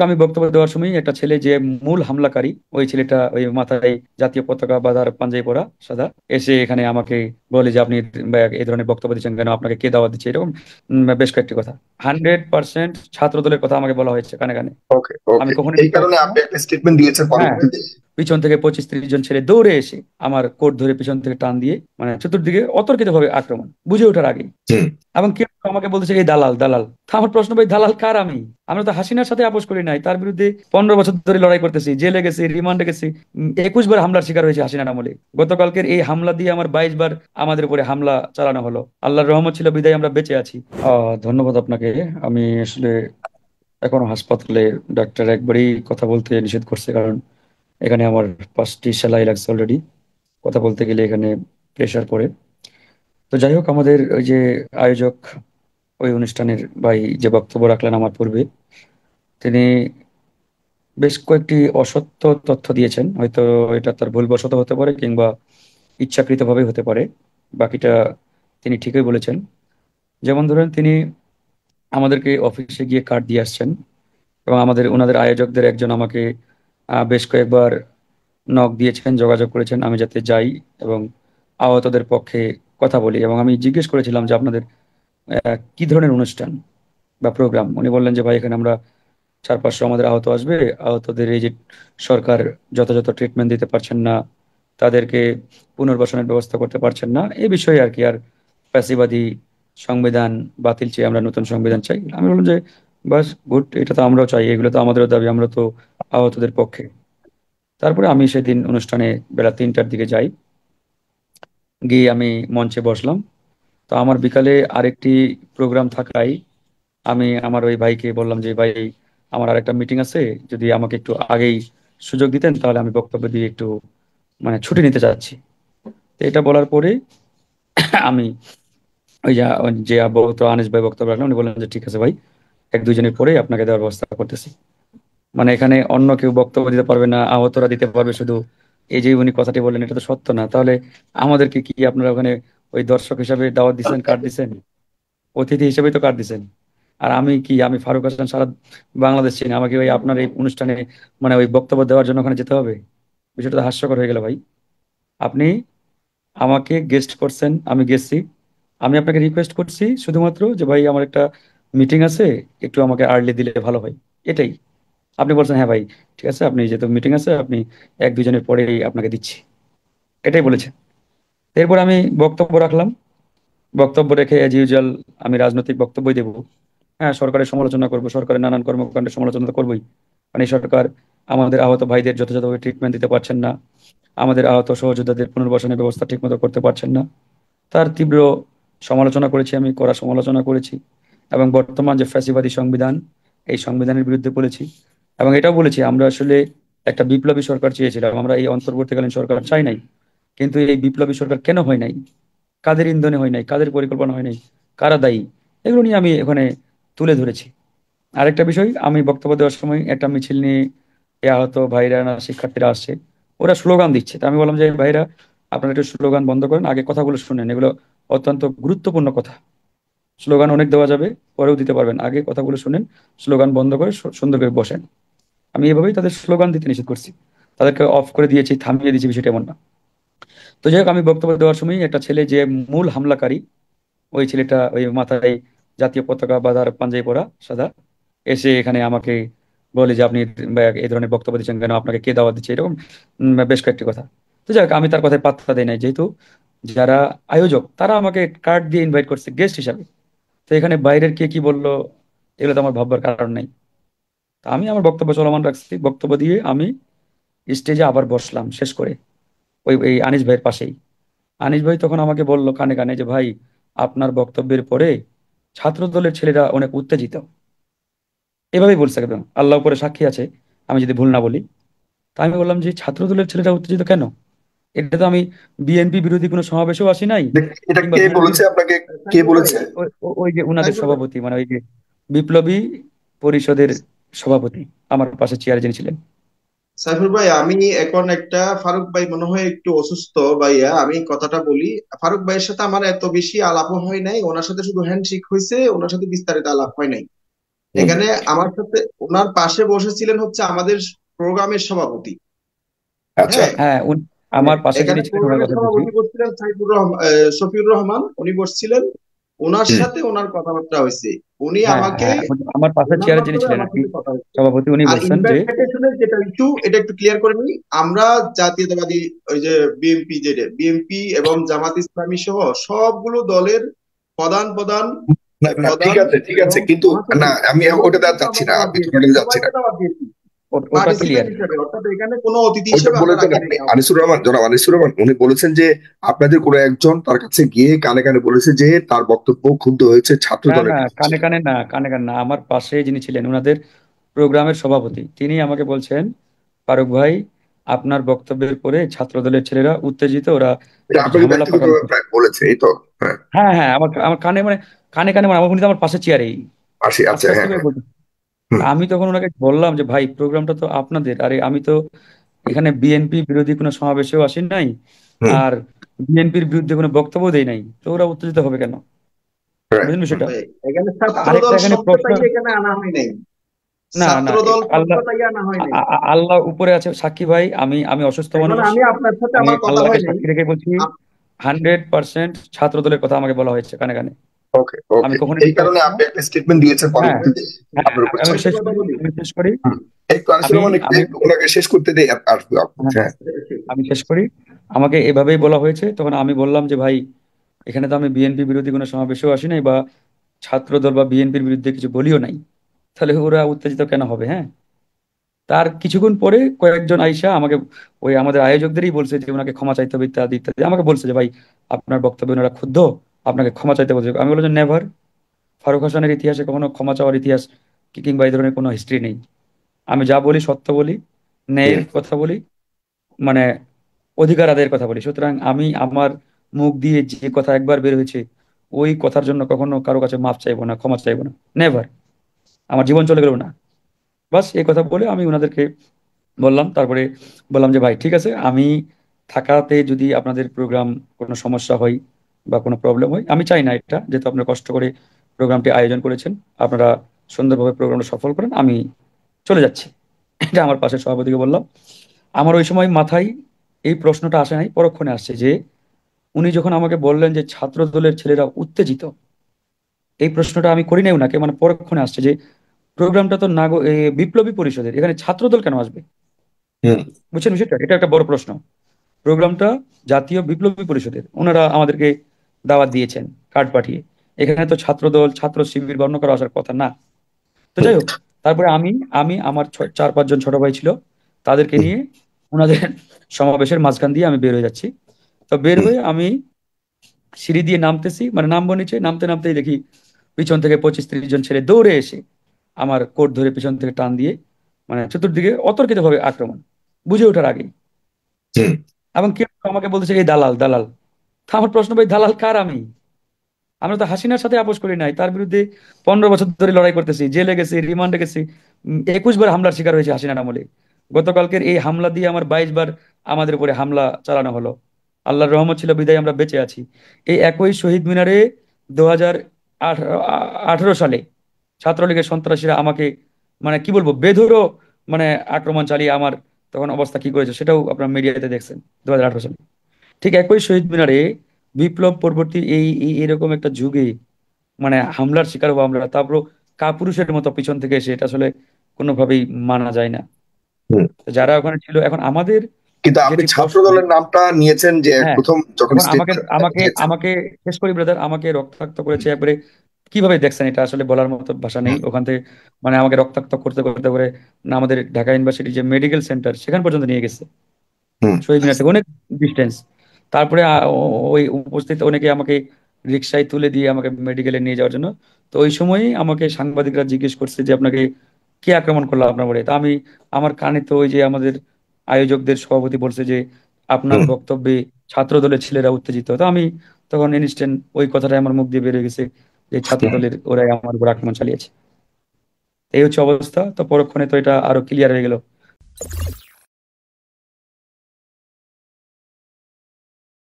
আমি বক্তব্য দেওয়ার সময় একটা ছেলে যে মূল হামলাকারী, ওই ছেলেটা ওই মাথায় জাতীয় পতাকা বাঁধার পাঞ্জাবি পরা সাদা, এসে এখানে আমাকে বলে যে আপনি এই ধরনের বক্তব্য দিচ্ছেন কেন, আপনাকে কে দাওয়াত দিচ্ছে, এরকম বেশ কয়েকটি কথা। 100% ছাত্র দলের কথা আমাকে বলা হয়েছে কানে কানে। ওকে, আমি ওকে। কখনোই এই দিতে কারণে পারবো না। আপনি একটা স্টেটমেন্ট দিয়েছেন হ্যাঁ, পরবর্তীতে। পিছন থেকে 25-30 জন ছেলে দৌড়ে এসে আমার কোট ধরে পিছন থেকে টান দিয়ে মানে চতুর্দিকে অতর্কিত ভাবে আক্রমণ, বুঝে ওঠার আগে। হুম। এবং কেউ আমাকে বলতেছে এই দালাল দালাল। তা আমার প্রশ্ন, ভাই দালাল কার? আমরা তো হাসিনার সাথে আপোষ করি নাই, তার বিরুদ্ধে 15 বছর ধরে লড়াই করতেছি, জেলে গেছি, রিমান্ডে গেছি, 21 বার হামলার শিকার হয়েছে হাসিনার আমলে। গতকালকের এই হামলা দিয়ে আমার 22 বার আমাদের উপরে হামলা চালানো হলো। আল্লাহর রহমত ছিল বিদায় আমরা বেঁচে আছি। ধন্যবাদ আপনাকে। আমি আসলে এখনো হাসপাতালে, ডাক্তার একবারই কথা বলতে নিষেধ করছে, কারণ এখানে আমার 5টি সেলাই লাগছে অলরেডি। কথা বলতে গেলে এখানে প্রেশার পড়ে। তো যাই হোক, আমাদের ওই যে আয়োজক, ওই অনুষ্ঠানের ভাই যে বক্তব্য রাখলেন আমার পূর্বে, তিনি বেশ কয়েকটি অসত্য তথ্য দিয়েছেন। হয়তো এটা তার ভুলবশত হতে পারে, কিংবা ইচ্ছাকৃতভাবে হতে পারে। বাকিটা তিনি ঠিকই বলেছেন। যেমন ধরেন, তিনি আমাদেরকে অফিসে গিয়ে কার্ড দিয়ে আসছেন, এবং ওনাদের আয়োজকদের একজন আমাকে বেশ কয়েকবার নক দিয়েছেন, যোগাযোগ করেছেন আমি যাতে যাই এবং আহতদের পক্ষে কথা বলি। এবং আমি জিজ্ঞেস করেছিলাম যে আপনাদের কি ধরনের অনুষ্ঠান বা প্রোগ্রাম। উনি বললেন যে ভাই, এখানে আমরা 400-500 আমাদের আহত আসবে। আহতদের এই যে সরকার যথাযথ ট্রিটমেন্ট দিতে পারছেন না, তাদেরকে পুনর্বাসনের ব্যবস্থা করতে পারছেন না, এই বিষয়ে আর কি। আর ফ্যাসিবাদী সংবিধান বাতিল চেয়ে আমরা নতুন সংবিধান চাই। আমি বললাম যে বাস গুড, এটা তো আমরাও চাই, এগুলো তো আমাদেরও দাবি, আমরা তো আহতদের পক্ষে। তারপরে আমি সেদিন অনুষ্ঠানে বেলা 3টার দিকে যাই। গিয়ে আমি মঞ্চে বসলাম। তো আমার বিকালে আরেকটি প্রোগ্রাম থাকায় আমি আমার ওই ভাইকে বললাম যে ভাই, আমার আরেকটা মিটিং আছে, যদি আমাকে একটু আগেই সুযোগ দিতেন তাহলে আমি বক্তব্য দিয়ে একটু মানে ছুটি নিতে চাচ্ছি। তো এটা বলার পরে আমি ওই যে তো আনিস ভাই বক্তব্য রাখলাম, উনি বললেন যে ঠিক আছে ভাই, 1-2 জনের পরে আপনাকে দেওয়ার ব্যবস্থা করতেছি। মানে এখানে অন্য কেউ বক্তব্য দিতে পারবে না, আহতরা দিতে পারবে শুধু। এই যে উনি কথাটি বললেন, এটা তো সত্য না। তাহলে আমাদেরকে কি আপনারা ওখানে ওই দর্শক হিসাবে দাওয়াত দিচ্ছেন, কার্ড দিচ্ছেন, অতিথি হিসেবেই তো কার্ড দিচ্ছেন। আর আমি কি, আমি ফারুক হাসান সারা বাংলাদেশ চিনি, আমাকে ওই আপনার এই অনুষ্ঠানে মানে ওই বক্তব্য দেওয়ার জন্য ওখানে যেতে হবে? বিষয়টা তো হাস্যকর হয়ে গেল ভাই। আপনি আমাকে গেস্ট করছেন, আমি গেছি, আমি আপনাকে রিকোয়েস্ট করছি শুধুমাত্র যে ভাই আমার একটা মিটিং আছে, একটু আমাকে আর্লি দিলে ভালো হয়, এটাই। আপনি বলছেন হ্যাঁ ভাই, ঠিক আছে, আপনি যেহেতু মিটিং আছে, আপনি 1-2 জনের পরেই আপনাকে দিচ্ছি, এটাই বলেছেন। এরপর আমি বক্তব্য রাখলাম। বক্তব্য রেখে অ্যাজ ইউজুয়াল আমি রাজনৈতিক বক্তব্যই দেবো। হ্যাঁ, সরকারের সমালোচনা করবো, সরকারের নানান কর্মকাণ্ডের সমালোচনা তো করবোই। মানে এই সরকার আমাদের আহত ভাইদের যথাযথভাবে ট্রিটমেন্ট দিতে পারছেন না, আমাদের আহত সহযোদ্ধাদের পুনর্বাসনের ব্যবস্থা ঠিকমতো করতে পারছেন না, তার তীব্র সমালোচনা করেছি, আমি কড়া সমালোচনা করেছি। এবং বর্তমান যে ফ্যাসিবাদী সংবিধান, এই সংবিধানের বিরুদ্ধে বলেছি। এবং এটাও বলেছি আমরা আসলে একটা বিপ্লবী সরকার চেয়েছিলাম, আমরা এই অন্তর্বর্তীকালীন সরকার চাই নাই। কিন্তু এই বিপ্লবী সরকার কেন হয় নাই, কাদের ইন্ধনে হয় নাই, কাদের পরিকল্পনা হয় নাই, কারা দায়ী, এগুলো নিয়ে আমি এখানে তুলে ধরেছি। আরেকটা বিষয়, আমি বক্তব্য দেওয়ার সময় একটা মিছিল নিয়ে এ আহত ভাইরা না শিক্ষার্থীরা আসছে, ওরা স্লোগান দিচ্ছে। তো আমি বললাম যে ভাইরা, আপনারা একটু স্লোগান বন্ধ করেন, আগে কথাগুলো শুনেন, এগুলো অত্যন্ত গুরুত্বপূর্ণ কথা। স্লোগান অনেক দেওয়া যাবে, পরেও দিতে পারবেন, আগে কথাগুলো শুনেন, স্লোগান বন্ধ করে সুন্দর করে বসেন। আমি এভাবেই তাদের স্লোগান দিতে নিষেধ করছি, তাদেরকে অফ করে দিয়েছি, থামিয়ে দিয়েছি, বিষয়টা এমন না। তো যাই হোক, আমি বক্তব্য দেওয়ার সময় একটা ছেলে যে মূল হামলাকারী, ওই ছেলেটা ওই মাথায় জাতীয় পতাকা বাঁধার পাঞ্জাবি পরা সাদা, এসে এখানে আমাকে বলে যে আপনি এই ধরনের বক্তব্য দিচ্ছেন কেন, আপনাকে কে দাওয়াত দিচ্ছে, এরকম বেশ কয়েকটি কথা। তো যাই হোক, আমি তার কথায় পাত্তা দেই নাই, যেহেতু যারা আয়োজক তারা আমাকে কার্ড দিয়ে ইনভাইট করছে গেস্ট হিসাবে। তো এখানে বাইরের কে কি বললো, এগুলো তো আমার ভাববার কারণ নাই। তা আমি আমার বক্তব্য চলমান রাখছি, বক্তব্য দিয়ে আমি স্টেজে আবার বসলাম শেষ করে ওই এই আনিস ভাইয়ের পাশেই। আনিস ভাই তখন আমাকে বলল কানে কানে যে ভাই, আপনার বক্তব্যের পরে ছাত্র দলের ছেলেরা অনেক উত্তেজিত। এভাবেই বলছে একদম, আল্লাহ করে সাক্ষী আছে, আমি যদি ভুল না বলি। তা আমি বললাম যে ছাত্র দলের ছেলেরা উত্তেজিত কেন? এটা তো আমি বিএনপি বিরোধী কোনো সমাবেশেও আসি নাই, এটা কিংবা কে বিএনপির বলেছে আপনাকে? কে বলেছে? ওই যে উনাদের সভাপতি, মানে ওই যে বিপ্লবী পরিষদের সভাপতি, আমার পাশে চেয়ারে যিনি ছিলেন। সাইফুল ভাই, আমি এখন একটা, ফারুক ভাই মনে হয় একটু অসুস্থ ভাইয়া, আমি কথাটা বলি। ফারুক ভাইয়ের সাথে আমার এত বেশি আলাপও হয় নাই, ওনার সাথে শুধু হ্যান্ডশেক হয়েছে, ওনার সাথে বিস্তারিত আলাপ হয় নাই। হুম। এখানে আমার সাথে ওনার পাশে বসেছিলেন হচ্ছে আমাদের প্রোগ্রামের সভাপতি। আচ্ছা। হ্যাঁ, হ্যাঁ মানে আমার পাশে এখানে যিনি ছিলেন ওনার প্রোগ্রামের কথা বলছি। সভাপতি বসছিলেন সাইফুর রহমান, শফিউর রহমান উনি বসছিলেন। ওনার হুম। সাথে ওনার কথাবার্তা হয়েছে। উনি হ্যাঁ আমাকে, হ্যাঁ আমার পাশের ওনার চেয়ারে যিনি মাধ্যমে ছিলেন আমার আর কি, সাথে কথা হয়েছে। সভাপতি, উনি আর বলছেন যে ইনভাইটেশনের যেটা ইস্যু, এটা একটু ক্লিয়ার করে নিই। আমরা জাতীয়তাবাদী ওই যে বিএনপি, যেটা বিএনপি এবং জামাত ইসলামী সহ সবগুলো দলের প্রধান প্রধান না না, ঠিক প্রধান আছে ঠিক এবং আছে, কিন্তু না, মহাসচিব আমি এগুলোকে ওটাতে আর কিন্তু যাচ্ছি আমরা না, দাওয়াত আমি দিয়েছি, ওটাতে যাচ্ছি না। সবাইকে দাওয়াত দিয়েছি ওটা পার্টিসিপেন্ট ক্লিয়ার। হিসেবে, অর্থাৎ এখানে কোনো অতিথি ওইটা হিসেবে আমরা বলেছেন রাখি আপনি, নাই কাউকে। আনিসুর রহমান, জনাব আনিসুর রহমান, উনি বলেছেন যে আপনাদের কোনো একজন তার কাছে গিয়ে কানে কানে বলেছে যে তার বক্তব্য ক্ষুব্ধ হয়েছে ছাত্র না দলের না, কিছু কানে ছেলে। কানে না, কানে কানে না, আমার পাশে যিনি ছিলেন ওনাদের প্রোগ্রামের সভাপতি তিনি আমাকে বলছেন, ফারুক ভাই আপনার বক্তব্যের পরে ছাত্রদলের ছেলেরা উত্তেজিত, ওরা এটা একটু আপনাকে ঝামেলা পাকানো ব্যক্তিগতভাবে করছে। প্রায় বলেছে, এই তো? হ্যাঁ। হ্যাঁ হ্যাঁ, আমার আমার কানে মানে কানে কানে মানে আমার উনি তো আমার পাশে চেয়ারেই আসি, আচ্ছা, আস্তে আস্তে হ্যাঁ করে হ্যাঁ। বলতে। হুম। আমি তখন ওনাকে বললাম যে ভাই প্রোগ্রামটা তো আপনাদের, আরে আমি তো এখানে বিএনপি বিরোধী কোনো সমাবেশেও আসি নাই, হুম। আর বিএনপির বিরুদ্ধে কোনো বক্তব্য দেই নাই, তো ওরা উত্তেজিত হবে কেন? রাইট। বুঝলেন হুম। বিষয়টা? এখানে ছাত্র আরেকটা দল এখানে প্রশ্ন, শব্দটাই এখানে আনা হয় নাই, না না, ছাত্র দল আল্লাহ শব্দটাই আনা হয় নাই। আল্লাহ উপরে আছে সাক্ষী ভাই, আমি অসুস্থ এখন মানুষ, আমি আপনার সাথে আমি আমার কথা আল্লাহকে হয় নাই। সাক্ষী রেখে বলছি 100% ছাত্র দলের কথা আমাকে বলা হয়েছে কানে কানে। ওকে আমি ওকে, কখনো এই মিথ্যা কারণে বলছি না। আপনি একটা স্টেটমেন্ট দিয়েছেন হ্যাঁ পরবর্তীতে হ্যাঁ, আপনার উপর আমি চাপ। শেষ কথা করি, বলি। আমি শেষ করি। হুম। একটু আনিসুর আমি রহমান, একটু আমি একটু ওনাকে শেষ করতে দেই, আসবে আপনি। হ্যাঁ, হ্যাঁ। আমি শেষ করি। আমাকে এভাবেই বলা হয়েছে, তখন আমি বললাম যে ভাই এখানে তো আমি বিএনপি বিরোধী কোনো সমাবেশেও আসি নাই, বা ছাত্র দল বা বিএনপির বিরুদ্ধে কিছু বলিও নাই, তাহলে ওরা উত্তেজিত কেন হবে? হ্যাঁ, তার কিছুক্ষণ পরে কয়েকজন আইসা আমাকে, ওই আমাদের আয়োজকদেরই বলছে যে ওনাকে ক্ষমা চাইতে হবে ইত্যাদি ইত্যাদি, আমাকে বলছে যে ভাই আপনার বক্তব্যে ওনারা ক্ষুব্ধ, আপনাকে ক্ষমা চাইতে বলছে। আমি বললাম নেভার, ফারুক হাসানের ইতিহাসে কখনো ক্ষমা চাওয়ার ইতিহাস কিংবা এই ধরনের কোনো হিস্ট্রি নেই। আমি যা বলি সত্য বলি, ন্যায়ের হুম। কথা বলি, মানে অধিকার আদায়ের কথা বলি। সুতরাং আমি আমার মুখ দিয়ে যে কথা একবার বের হয়েছে, ওই কথার জন্য কখনো কারো কাছে মাপ চাইবো না, ক্ষমা চাইবো না, নেভার। আমার জীবন চলে গেল না। বাস এই কথা বলে আমি ওনাদেরকে বললাম। তারপরে বললাম যে ভাই ঠিক আছে, আমি থাকাতে যদি আপনাদের প্রোগ্রাম কোনো সমস্যা হয় বা কোনো প্রবলেম হয়, আমি চাই না এটা, যেহেতু আপনারা কষ্ট করে প্রোগ্রামটি আয়োজন করেছেন, আপনারা সুন্দরভাবে প্রোগ্রামটা সফল করেন, আমি চলে যাচ্ছি। এটা আমার পাশের সভাপতিকে বললাম। আমার ওই সময় মাথায় এই প্রশ্নটা আসে নাই, পরক্ষণে আসছে যে উনি যখন আমাকে বললেন যে ছাত্র দলের ছেলেরা উত্তেজিত, এই প্রশ্নটা আমি করি নাই ওনাকে, মানে পরক্ষণে আসছে যে প্রোগ্রামটা তো বিপ্লবী পরিষদের, এখানে ছাত্রদল কেন আসবে? হুম। বুঝছেন বিষয়টা? এটা একটা বড় প্রশ্ন। প্রোগ্রামটা জাতীয় বিপ্লবী পরিষদের, ওনারা আমাদেরকে দাওয়াত দিয়েছেন কার্ড পাঠিয়ে, এখানে তো ছাত্রদল ছাত্র শিবির বা অন্য কারো আসার কথা না। তো হুম। যাই হোক, তারপরে আমি আমি আমার 4-5 জন ছোট ভাই ছিল, তাদেরকে হুম। নিয়ে ওনাদের সমাবেশের মাঝখান দিয়ে আমি বের হয়ে যাচ্ছি। তো বের হুম। হয়ে আমি সিঁড়ি দিয়ে নামতেছি, মানে নামবো নিচে, নামতে নামতেই দেখি পিছন থেকে 25-30 জন ছেলে দৌড়ে এসে আমার কোট ধরে পিছন থেকে টান দিয়ে, মানে চতুর্দিকে অতর্কিত ভাবে আক্রমণ, বুঝে ওঠার আগেই। হুম। এবং কেউ আমাকে বলতেছে এই দালাল দালাল। তা আমার প্রশ্ন ভাই, দালাল কার আমি? আমরা তো হাসিনার সাথে আপোষ করি নাই, তার বিরুদ্ধে 15 বছর ধরে লড়াই করতেছি, জেলে গেছি, রিমান্ডে গেছি, 21 বার হামলার শিকার হয়েছে হাসিনার আমলে। গতকালকের এই হামলা দিয়ে আমার 22 বার আমাদের উপরে হামলা চালানো হলো। আল্লাহর রহমত ছিল বিদায় আমরা বেঁচে আছি। এই একই শহীদ মিনারে 2018 সালে ছাত্রলীগের সন্ত্রাসীরা আমাকে, মানে কি বলবো, বেধড়ক মানে আক্রমণ চালিয়ে আমার তখন অবস্থা কি করেছে সেটাও আপনার মিডিয়াতে দেখছেন। 2018 সালে ঠিক একই শহীদ মিনারে বিপ্লব পরবর্তী এরকম একটা যুগে মানে হামলার শিকার হবো আমরা, তারপর কাপুরুষের মতো পিছন থেকে এসে, এটা আসলে কোনোভাবেই মানা যায় না। হুম। তো যারা ওখানে ছিল, এখন আমাদের কিন্তু আপনি যেটি ছাত্র প্রশ্ন, দলের নামটা নিয়েছেন যে হ্যাঁ, প্রথম যখন এখন আমাকে স্টেটমেন্ট আমাকে দিয়েছেন। আমাকে শেষ করি ব্রাদার, আমাকে রক্তাক্ত করেছে একবারে। কিভাবে দেখছেন এটা আসলে বলার মতো ভাষা নেই। হুম। ওখান থেকে মানে আমাকে রক্তাক্ত করতে করতে করে না, আমাদের ঢাকা ইউনিভার্সিটি যে মেডিকেল সেন্টার সেখান পর্যন্ত নিয়ে গেছে, হুম। শহীদ মিনার থেকে অনেক ডিস্টেন্স। তারপরে ওই উপস্থিত অনেকে আমাকে রিক্সায় তুলে দিয়ে আমাকে মেডিকেলে নিয়ে যাওয়ার জন্য। তো ওই সময়ই আমাকে সাংবাদিকরা জিজ্ঞেস করছে যে আপনাকে কে আক্রমণ করলো আপনার বাড়ি? তা আমি, আমার কানে তো ওই যে আমাদের আয়োজকদের সভাপতি বলছে যে আপনার হুম। বক্তব্যে ছাত্র দলের ছেলেরা উত্তেজিত। তো আমি তখন ইনস্ট্যান্ট ওই কথাটাই আমার মুখ দিয়ে বেরিয়ে গেছে যে ছাত্র হুম। দলের ওরাই আমার উপর আক্রমণ চালিয়েছে। এই হচ্ছে অবস্থা। তো পরক্ষণে তো এটা আরো ক্লিয়ার হয়ে গেল।